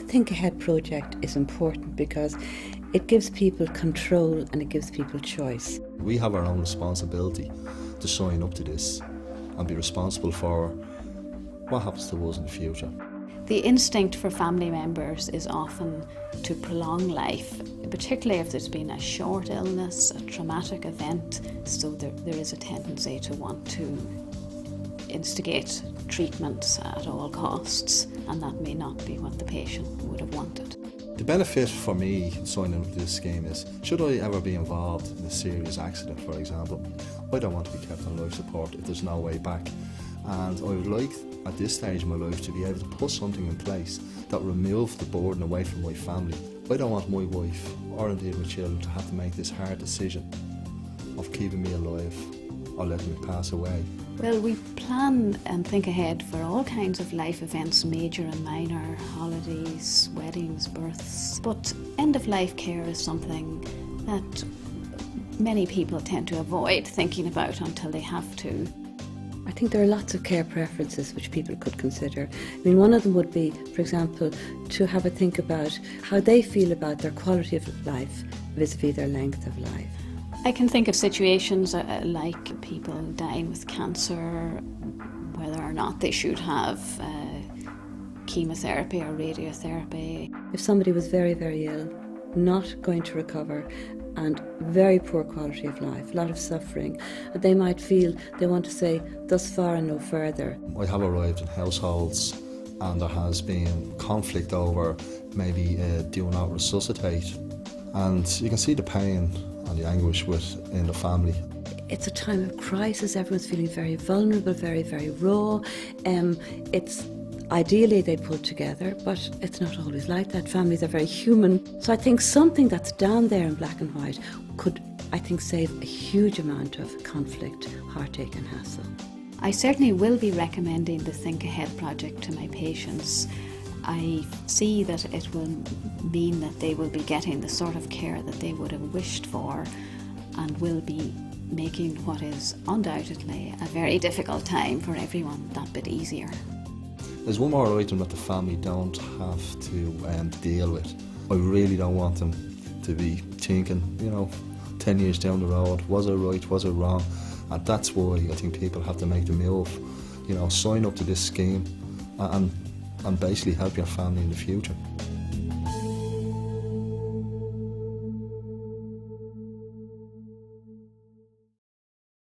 Think Ahead project is important because it gives people control and it gives people choice. We have our own responsibility to sign up to this and be responsible for what happens to us in the future. The instinct for family members is often to prolong life, particularly if there's been a short illness, a traumatic event, so there is a tendency to want to instigate treatment at all costs, and that may not be what the patient would have wanted. The benefit for me signing up to this scheme is, should I ever be involved in a serious accident, for example, I don't want to be kept on life support if there's no way back. And I would like, at this stage of my life, to be able to put something in place that remove the burden away from my family. I don't want my wife, or indeed my children, to have to make this hard decision of keeping me alive or letting me pass away. Well, we plan and think ahead for all kinds of life events, major and minor, holidays, weddings, births. But end-of-life care is something that many people tend to avoid thinking about until they have to. I think there are lots of care preferences which people could consider. I mean, one of them would be, for example, to have a think about how they feel about their quality of life vis-a-vis their length of life. I can think of situations like people dying with cancer, whether or not they should have chemotherapy or radiotherapy. If somebody was very, very ill, not going to recover, and very poor quality of life, a lot of suffering, they might feel they want to say, thus far and no further. I have arrived in households and there has been conflict over maybe do not resuscitate, and you can see the pain and the anguish within the family. It's a time of crisis, everyone's feeling very vulnerable, very, very raw. It's ideally they pull together, but it's not always like that. Families are very human. So I think something that's down there in black and white could, I think, save a huge amount of conflict, heartache and hassle. I certainly will be recommending the Think Ahead project to my patients. I see that it will mean that they will be getting the sort of care that they would have wished for, and will be making what is undoubtedly a very difficult time for everyone that bit easier. There's one more item that the family don't have to deal with. I really don't want them to be thinking, 10 years down the road, was I right, was I wrong? And that's why I think people have to make the move, sign up to this scheme and basically help your family in the future.